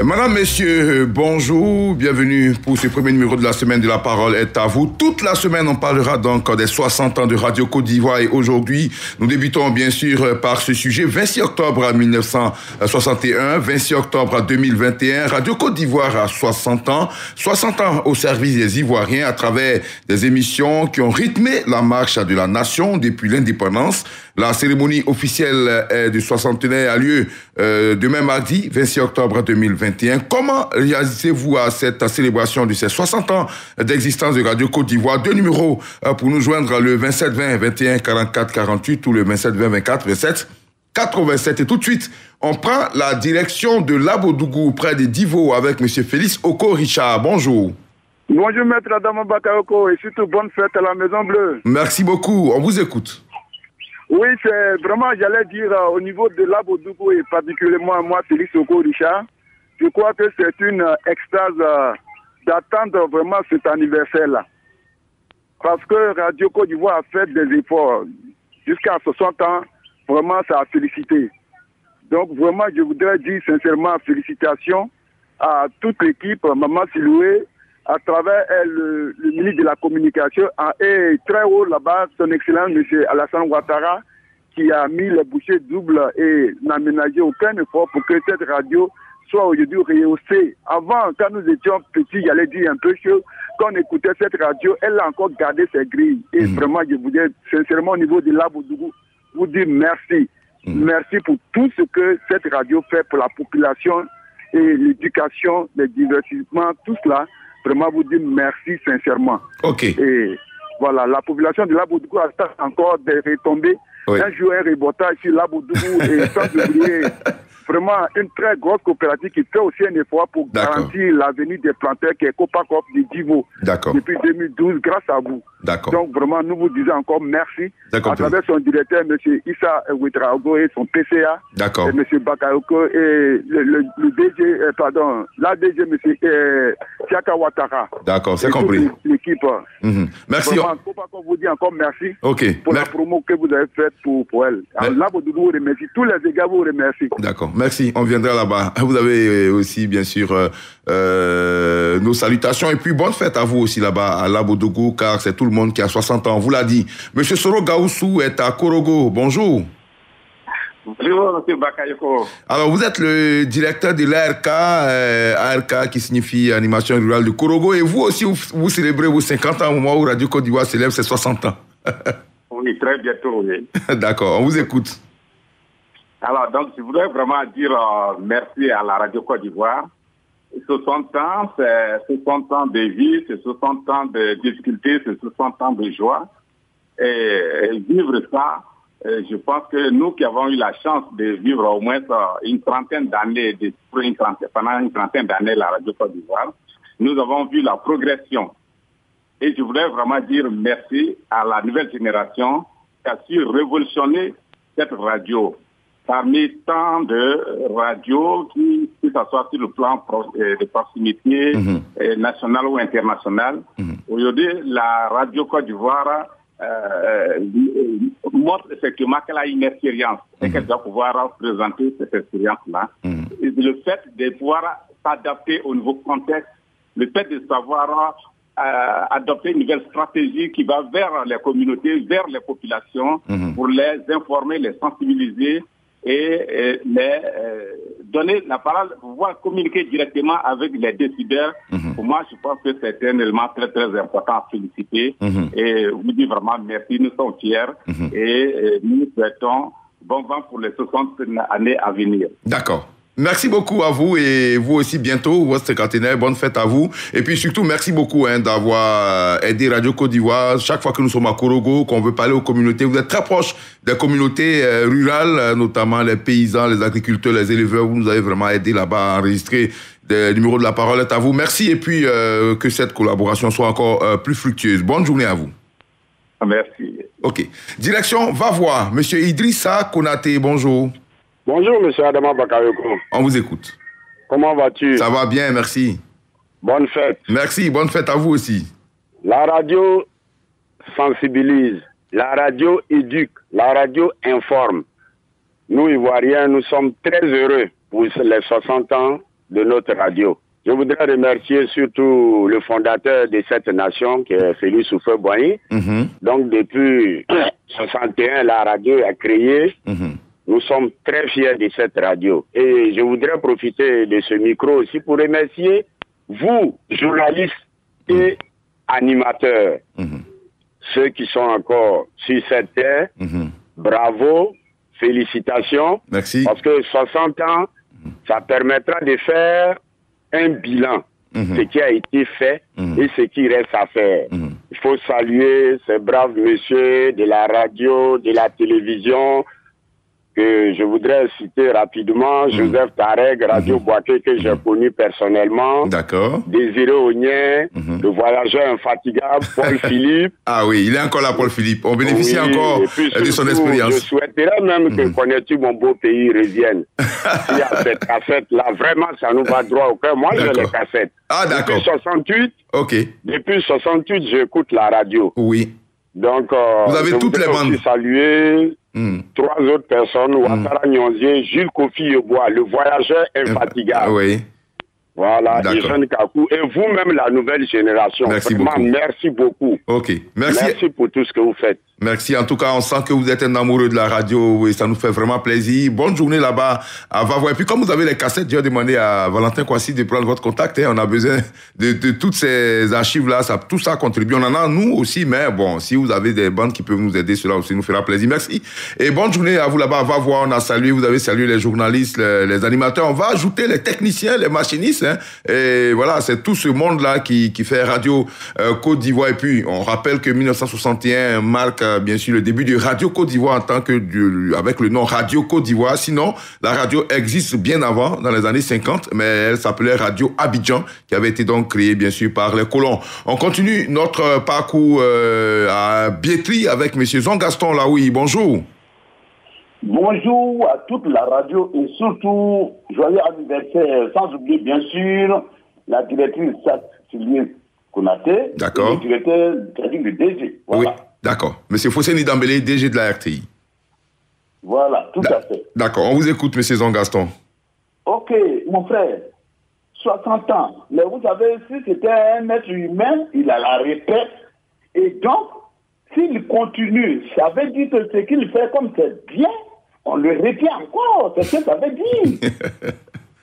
Madame, messieurs, bonjour, bienvenue pour ce premier numéro de la semaine de La Parole est à vous. Toute la semaine, on parlera donc des 60 ans de Radio Côte d'Ivoire et aujourd'hui, nous débutons bien sûr par ce sujet. 26 octobre 1961, 26 octobre 2021, Radio Côte d'Ivoire a 60 ans. 60 ans au service des Ivoiriens à travers des émissions qui ont rythmé la marche de la nation depuis l'indépendance. La cérémonie officielle du soixantenaire a lieu demain mardi, 26 octobre 2021. Comment réalisez-vous à cette célébration de ces 60 ans d'existence de Radio Côte d'Ivoire? Deux numéros pour nous joindre, le 27 20 21 44 48 ou le 27 20 24 27 87. Et tout de suite, on prend la direction de Labodougou, près de Divo, avec M. Félix Oko Richard. Bonjour. Bonjour, maître Adama Bakayoko, et surtout bonne fête à la Maison Bleue. Merci beaucoup. On vous écoute. Oui, c'est vraiment, j'allais dire, au niveau de Labodougou et particulièrement moi, Félix Oko Richard, je crois que c'est une extase d'attendre vraiment cet anniversaire-là. Parce que Radio Côte d'Ivoire a fait des efforts. Jusqu'à 60 ans, vraiment, ça a félicité. Donc, vraiment, je voudrais dire sincèrement félicitations à toute l'équipe, Maman Siloué, à travers le ministre de la Communication, et très haut là-bas, son Excellence, M. Alassane Ouattara, qui a mis les bouchées doubles et n'a ménagé aucun effort pour que cette radio soit aujourd'hui rehaussée. Avant, quand nous étions petits, j'allais dire un peu chaud, quand on écoutait cette radio, elle a encore gardé ses grilles. Et vraiment, je voudrais sincèrement au niveau de Labodougou, vous dire merci. Merci pour tout ce que cette radio fait pour la population et l'éducation, le divertissement, tout cela. Vraiment vous dire merci sincèrement. Ok. Et voilà, la population de Labodougou attend encore des retombées. Oui. Un jour, un reportage sur Labodougou et sans oublier vraiment une très grosse coopérative qui fait aussi un effort pour garantir l'avenir des planteurs qui est Copacop de Divo depuis 2012 grâce à vous. Donc vraiment, nous vous disons encore merci à travers son directeur, M. Issa Ouedraogo et son PCA, et M. Bakayoko et le DG, pardon, la DG, M. Tiaka Ouattara. D'accord, c'est compris. L'équipe. Merci. Vraiment, Copacop vous dit encore merci pour la promo que vous avez faite pour elle. Labodougou vous remercie. Tous les dégâts vous remercient. D'accord. Merci, on viendra là-bas. Vous avez aussi, bien sûr, nos salutations. Et puis, bonne fête à vous aussi là-bas, à Labodougou, car c'est tout le monde qui a 60 ans. On vous l'a dit. Monsieur Soro Gaoussou est à Korogo. Bonjour. Bonjour, M. Bakayoko. Alors, vous êtes le directeur de l'ARK, ARK qui signifie Animation Rurale de Korogo. Et vous aussi, vous célébrez vos 50 ans au moment où Radio Côte d'Ivoire célèbre ses 60 ans. Oui, très bientôt, oui. D'accord, on vous écoute. Alors, donc, je voudrais vraiment dire merci à la Radio Côte d'Ivoire. 60 ans, c'est 60 ans de vie, c'est 60 ans de difficultés, c'est 60 ans de joie. Et vivre ça, je pense que nous qui avons eu la chance de vivre au moins une trentaine d'années, pendant une trentaine d'années la Radio Côte d'Ivoire, nous avons vu la progression. Et je voudrais vraiment dire merci à la nouvelle génération qui a su révolutionner cette radio. Parmi tant de radios qui s'assoient sur le plan de proximité national ou international, aujourd'hui, la Radio Côte d'Ivoire montre effectivement qu'elle a une expérience et qu'elle doit pouvoir présenter cette expérience-là. Le fait de pouvoir s'adapter au nouveau contexte, le fait de savoir adopter une nouvelle stratégie qui va vers les communautés, vers les populations, pour les informer, les sensibiliser, et les donner la parole, pouvoir communiquer directement avec les décideurs. Pour moi, je pense que c'est un élément très très important à féliciter. Et vous dis vraiment merci, nous sommes fiers et nous souhaitons bon vent pour les 60 années à venir. D'accord. Merci beaucoup à vous et vous aussi bientôt, votre cinquantenaire, bonne fête à vous. Et puis surtout, merci beaucoup d'avoir aidé Radio Côte d'Ivoire. Chaque fois que nous sommes à Korogo, qu'on veut parler aux communautés, vous êtes très proche des communautés rurales, notamment les paysans, les agriculteurs, les éleveurs. Vous nous avez vraiment aidé là-bas à enregistrer des numéros de La Parole est à vous. Merci et puis que cette collaboration soit encore plus fructueuse. Bonne journée à vous. Merci. Ok. Direction, va voir. Monsieur Idrissa Konaté, bonjour. Bonjour, monsieur Adama Bakayoko. On vous écoute. Comment vas-tu? Ça va bien, merci. Bonne fête. Merci, bonne fête à vous aussi. La radio sensibilise, la radio éduque, la radio informe. Nous, Ivoiriens, nous sommes très heureux pour les 60 ans de notre radio. Je voudrais remercier surtout le fondateur de cette nation, qui est Félix Houphouët-Boigny. Donc, depuis 61, la radio a créé. Nous sommes très fiers de cette radio. Et je voudrais profiter de ce micro aussi pour remercier vous, journalistes et animateurs, ceux qui sont encore sur cette terre. Bravo, félicitations. Merci. Parce que 60 ans, ça permettra de faire un bilan, ce qui a été fait et ce qui reste à faire. Il faut saluer ces braves messieurs de la radio, de la télévision, que je voudrais citer rapidement, Joseph Tarek, Radio Boaké, que j'ai connu personnellement. D'accord. Désiré Ognien, le voyageur infatigable, Paul Philippe. Ah oui, il est encore là, Paul Philippe. On bénéficie encore de son expérience. Je souhaiterais même que Connais-tu mon beau pays revienne. Il y a cette cassette-là, vraiment, ça nous va droit au cœur. Moi, j'ai les cassettes. Ah, d'accord. Depuis 68, depuis 68, j'écoute la radio. Oui. Donc, vous avez toutes les bandes. Je saluer 3 autres personnes, Ouattara Nyonzié, Jules Kofi Yeboah, le voyageur infatigable. Ah, oui. Voilà, et Jeanne Kakou, et vous-même, la nouvelle génération. Merci vraiment, beaucoup. Merci beaucoup. Ok, merci. Merci pour tout ce que vous faites. Merci. En tout cas, on sent que vous êtes un amoureux de la radio et ça nous fait vraiment plaisir. Bonne journée là-bas à Vavois. Et puis, comme vous avez les cassettes, j'ai demandé à Valentin Kouassi de prendre votre contact. On a besoin de toutes ces archives-là. Tout ça contribue. On en a, nous aussi, mais bon, si vous avez des bandes qui peuvent nous aider, cela aussi nous fera plaisir. Merci. Et bonne journée à vous là-bas à Vavois. On a salué, vous avez salué les journalistes, les animateurs. On va ajouter les techniciens, les machinistes. Et voilà, c'est tout ce monde-là qui fait Radio Côte d'Ivoire. Et puis, on rappelle que 1961 marque bien sûr le début de Radio Côte d'Ivoire en tant que avec le nom Radio Côte d'Ivoire. Sinon, la radio existe bien avant, dans les années 50, mais elle s'appelait Radio Abidjan, qui avait été donc créée bien sûr par les colons. On continue notre parcours à Biétry avec monsieur Jean-Gaston Laoui. Bonjour. Bonjour à toute la radio et surtout, joyeux anniversaire, sans oublier bien sûr la directrice Sylvie Konaté. D'accord. Le directeur du DG. Voilà. Oui, d'accord. Monsieur Fosseni Dambélé, DG de la RTI. Voilà, tout à fait. D'accord, on vous écoute, monsieur Jean-Gaston. Ok, mon frère, 60 ans. Mais vous savez, si c'était un être humain, il a la répète. Et donc, s'il continue, ça veut dire que ce qu'il fait comme c'est bien, on le retient encore. C'est ce que ça veut dire.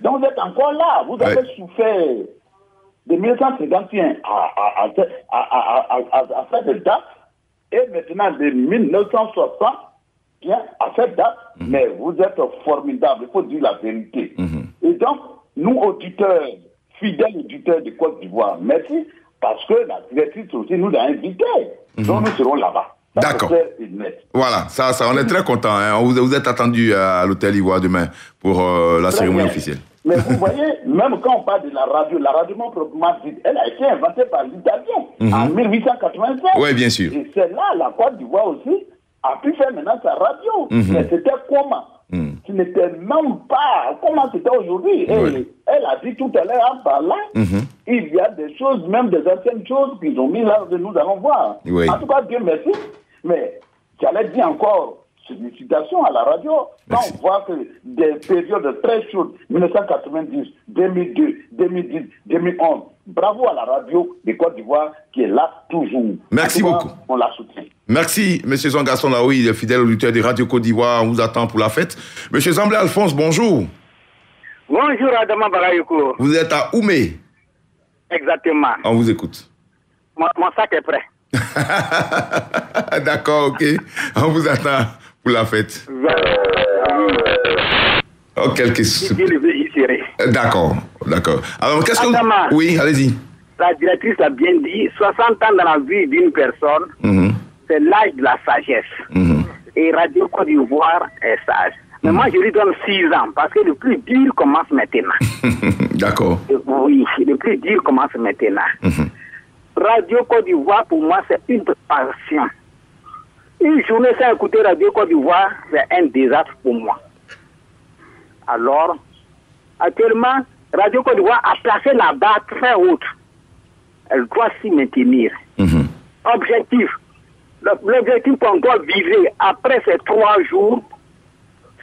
Donc, vous êtes encore là. Vous avez souffert de 1951 à cette date, et maintenant de 1960, bien, à cette date, mais vous êtes formidable, il faut dire la vérité. Et donc, nous, auditeurs, fidèles auditeurs de Côte d'Ivoire, merci, parce que la directrice aussi nous a invités. Donc, nous serons là-bas. D'accord. Voilà, ça, on est très contents. Hein. Vous êtes attendus à l'hôtel Ivoire demain pour la cérémonie officielle. Mais vous voyez, même quand on parle de la radio proprement dite, elle a été inventée par l'Italien en 1887. Oui, bien sûr. Et c'est là, la Côte d'Ivoire aussi a pu faire maintenant sa radio. Mais c'était comment Ce n'était même pas comment c'était aujourd'hui. Et elle a dit tout à l'heure en parlant, il y a des choses, même des anciennes choses qu'ils ont mis là, nous allons voir. Oui. En tout cas, Dieu merci. Mais j'allais dire encore, félicitations à la radio. Quand on voit que des périodes très chaudes, 1990, 2002, 2010, 2011, bravo à la radio de Côte d'Ivoire qui est là toujours. Merci beaucoup. On la soutient. Merci, M. Jean-Gaston Laoui, le fidèle auditeur de Radio Côte d'Ivoire. On vous attend pour la fête. M. Zamblé Alphonse, bonjour. Bonjour, Adama Barayoko. Vous êtes à Oumé. Exactement. On vous écoute. Mon sac est prêt. D'accord, ok. On vous attend pour la fête. Oh, D'accord, d'accord. Alors, qu'est-ce que vous... Oui, allez-y. La directrice a bien dit, 60 ans dans la vie d'une personne, c'est l'âge de la sagesse. Et Radio Côte d'Ivoire est sage. Mais moi, je lui donne 6 ans, parce que le plus dur commence maintenant. D'accord. Oui, le plus dur commence maintenant. Radio Côte d'Ivoire, pour moi, c'est une passion. Une journée sans écouter Radio Côte d'Ivoire, c'est un désastre pour moi. Alors, actuellement, Radio Côte d'Ivoire a placé la barre très haute. Elle doit s'y maintenir. Objectif. L'objectif qu'on doit viser après ces 3 jours,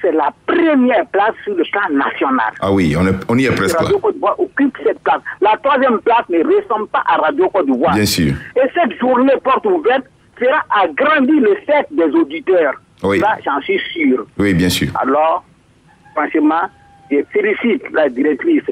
c'est la première place sur le plan national. Ah oui, on y est presque là. Radio Côte d'Ivoire occupe cette place. La troisième place ne ressemble pas à Radio Côte d'Ivoire. Bien sûr. Et cette journée porte ouverte fera agrandir le fait des auditeurs. Oui. Là, j'en suis sûr. Oui, bien sûr. Alors, franchement, je félicite la directrice,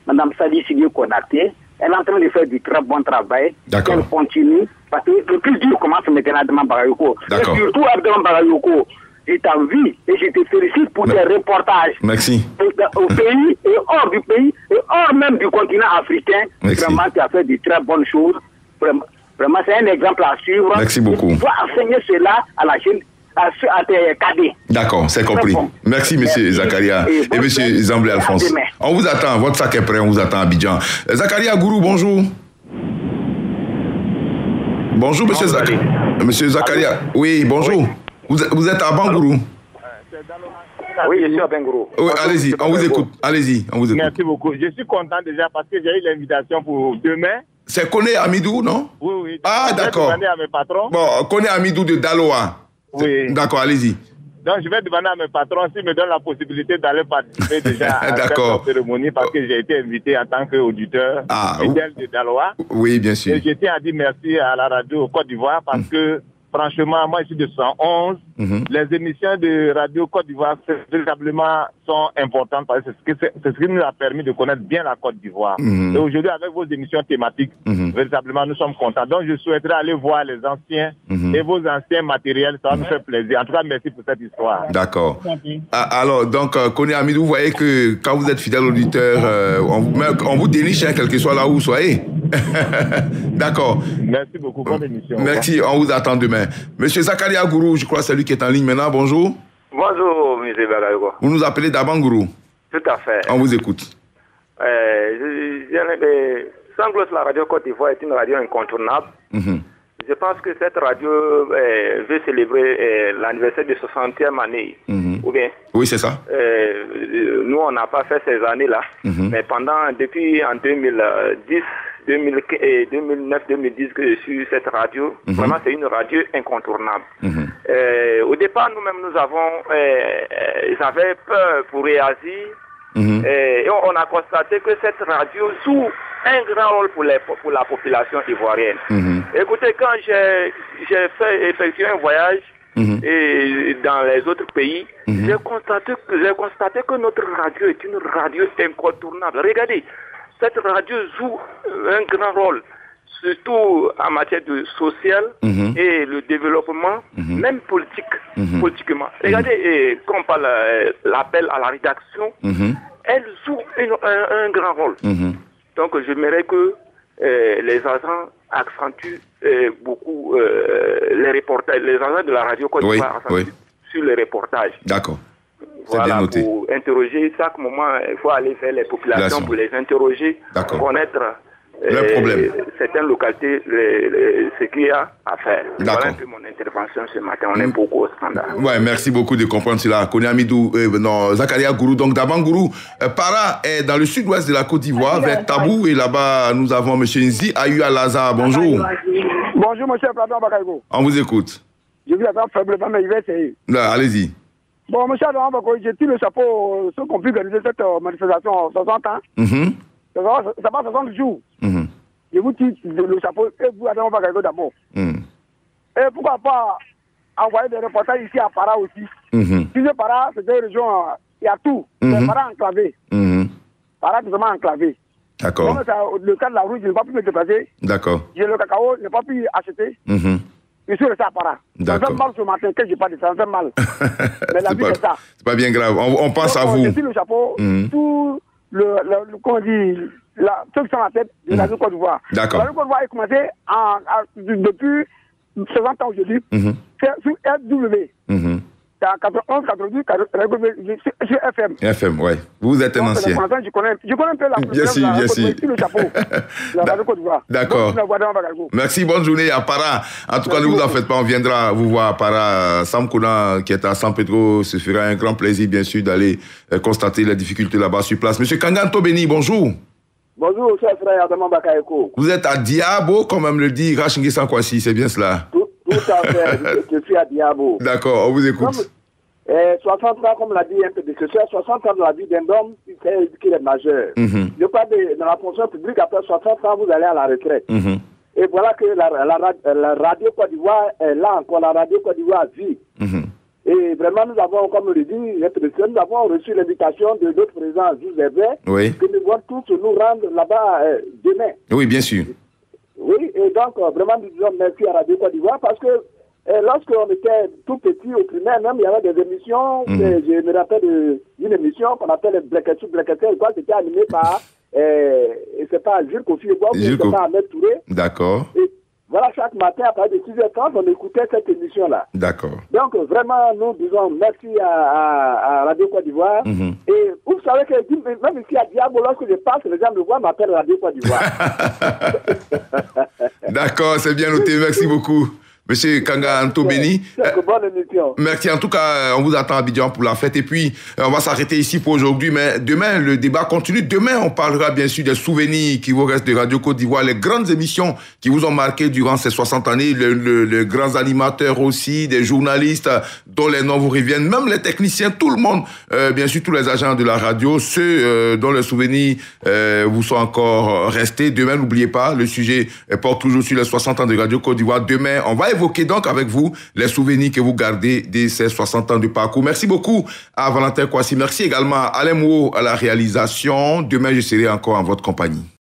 Mme Sadi Sidio Konaté. Elle est en train de faire du très bon travail. D'accord. Elle continue. Parce que le plus dur commence maintenant à Abdelman Bagayoko. D'accord. Et surtout Abdelman Bagayoko, je t'envie et je te félicite pour tes reportages. Merci. Au pays et hors du pays et hors même du continent africain. Merci. Vraiment, tu as fait de très bonnes choses. Vraiment, c'est un exemple à suivre. Merci beaucoup. Tu dois enseigner cela à la chaîne, à tes cadets. D'accord, c'est compris. Bon. Merci, M. Zakaria et M. Zamblé Alphonse. On vous attend, votre sac est prêt, on vous attend à Abidjan. Zakaria Gourou, bonjour. Bonjour, M. Zakaria. Monsieur Zakaria, oui, bonjour. Oui. Vous êtes à Bangourou? Oui, je suis à Bangourou. Oui, allez-y, on vous écoute. Allez-y, on vous écoute. Merci beaucoup. Je suis content déjà parce que j'ai eu l'invitation pour demain. C'est Koné Amidou, non? Oui, oui. Ah, d'accord. Je vais demander à mes patrons. Bon, Koné Amidou de Daloa. Oui. D'accord, allez-y. Donc, je vais demander à mes patrons s'ils me donnent la possibilité d'aller participer déjà à cette cérémonie parce que j'ai été invité en tant qu'auditeur fidèle de Daloa. Oui, bien sûr. Et je tiens à dire merci à la radio Côte d'Ivoire parce que, franchement, moi, je suis de 111. Les émissions de Radio Côte d'Ivoire, véritablement, sont importantes parce que c'est ce qui nous a permis de connaître bien la Côte d'Ivoire. Et aujourd'hui, avec vos émissions thématiques, véritablement, nous sommes contents. Donc, je souhaiterais aller voir les anciens et vos anciens matériels. Ça va nous faire plaisir. En tout cas, merci pour cette histoire. D'accord. Alors, donc, Koné Amidou, vous voyez que quand vous êtes fidèle auditeur, on vous déniche, hein, quel que soit là où vous soyez. D'accord. Merci beaucoup. Bonne émission. Merci, on vous attend demain. Monsieur Zakaria Gourou, je crois que c'est lui qui est en ligne maintenant. Bonjour. Bonjour, M. Bagayoko. Vous nous appelez d'Abangourou. Tout à fait. On vous écoute. Sans gloss, la radio Côte d'Ivoire est une radio incontournable. Je pense que cette radio veut célébrer l'anniversaire de 60e année. Ou bien? Oui, c'est ça. Nous, on n'a pas fait ces années-là. Mais depuis en 2010, 2009-2010 que je suis cette radio, vraiment c'est une radio incontournable. Au départ, nous-mêmes, ils avaient peur pour réagir. Et on a constaté que cette radio joue un grand rôle pour la population ivoirienne. Écoutez, quand j'ai effectué un voyage dans les autres pays, j'ai constaté que notre radio est une radio incontournable. Regardez, cette radio joue un grand rôle, surtout en matière de social et le développement, même politiquement. Regardez, quand on parle l'appel à la rédaction, elle joue un grand rôle. Donc, j'aimerais que les agents accentuent beaucoup les reportages, les agents de la radio Côte d'Ivoire accentuent sur les reportages. D'accord. Voilà, pour interroger, chaque moment, il faut aller vers les populations pour les interroger, connaître certaines localités, ce qu'il y a à faire. Voilà un peu mon intervention ce matin. On est beaucoup au standard. Ouais, merci beaucoup de comprendre cela. Koné Amidou, Zakaria Gourou, donc d'Abangourou. Para est dans le sud-ouest de la Côte d'Ivoire, vers Tabou, et là-bas, nous avons M. Nzi Ayu Alaza. Bonjour. Bonjour, M. Pradon Bakayoko. On vous écoute. Je vous attends faiblement, mais je vais essayer. Allez-y. Bon, M. Pradon Bakayoko, j'ai tiré le chapeau, ceux qui ont pu organiser cette manifestation 60 ans. Ça va 60 jours. Je vous tire le chapeau et vous allez en Bakayoko d'abord. Et pourquoi pas envoyer des reportages ici à Para aussi. Si c'est Para, c'est une région, il y a tout. C'est Para enclavé. Para tout simplement enclavé. D'accord. Donc, le cas de la route, je n'ai pas pu me déplacer. D'accord. J'ai le cacao, je n'ai pas pu acheter. Je suis resté à Para. Ça fait mal ce matin que je n'ai pas de ça, ça fait mal. Mais la vie, c'est ça. C'est pas bien grave. On pense à vous. Je tire le chapeau, tout comment on dit, ceux qui sont à la tête de la Côte d'Ivoire. D'accord. La Côte d'Ivoire a commencé depuis 60 ans aujourd'hui. C'est sur FW. C'est en 91, 92, sur FM. FM, ouais. Vous êtes un ancien. Je connais un peu la bien sûr, bien sûr. Le chapeau. La Côte d'Ivoire. D'accord. Merci, bonne journée à Para. En tout cas, ne vous en faites pas, on viendra vous voir à Para. Sam Kouna, qui est à San Pedro, ce fera un grand plaisir, bien sûr, d'aller constater les difficultés là-bas sur place. Monsieur Kanganto Beni, bonjour. Bonjour, cher frère Adama Bakayoko. Vous êtes à Diabo, comme même le dit Rachingi Sankwasi, c'est bien cela? Tout à fait, je suis à Diabo. D'accord, on vous écoute. 60 ans, comme l'a dit un prédécesseur, 60 ans de la vie d'un homme, c'est qu'il est majeur. Je parle dans la fonction publique, après 60 ans, vous allez à la retraite. Et voilà que la radio Côte d'Ivoire est là encore, la radio Côte d'Ivoire vit. Et vraiment, nous avons, comme le dit le président, nous avons reçu l'invitation de notre président Jules Herbert, que nous devons tous nous rendre là-bas demain. Oui, bien sûr. Oui, et donc, vraiment, nous disons merci à Radio Côte d'Ivoire parce que lorsqu'on était tout petit au primaire, même, il y avait des émissions, je me rappelle d'une émission qu'on appelle Blacketou, c'était animé par, et c'est pas Jules Kofi Eboa, c'est pas Ahmed Touré. D'accord. Et voilà, chaque matin, à partir de 6h30, on écoutait cette émission-là. D'accord. Donc, vraiment, nous disons merci à Radio Côte d'Ivoire. Et vous savez que même ici à Diabo, lorsque je passe, les gens me voient, m'appellent Radio Côte d'Ivoire. D'accord, c'est bien noté. Merci beaucoup. Monsieur Kanga Antobeni. Bonne émission. Merci. En tout cas, on vous attend à Abidjan pour la fête. Et puis, on va s'arrêter ici pour aujourd'hui. Mais demain, le débat continue. Demain, on parlera bien sûr des souvenirs qui vous restent de Radio Côte d'Ivoire, les grandes émissions qui vous ont marqué durant ces 60 années, les grands animateurs aussi, des journalistes dont les noms vous reviennent, même les techniciens, tout le monde, bien sûr, tous les agents de la radio, ceux dont les souvenirs vous sont encore restés. Demain, n'oubliez pas, le sujet porte toujours sur les 60 ans de Radio Côte d'Ivoire. Demain, on va évoquer donc avec vous les souvenirs que vous gardez de ces 60 ans de parcours. Merci beaucoup à Valentin Kouassi. Merci également à Alain Mouo à la réalisation. Demain, je serai encore en votre compagnie.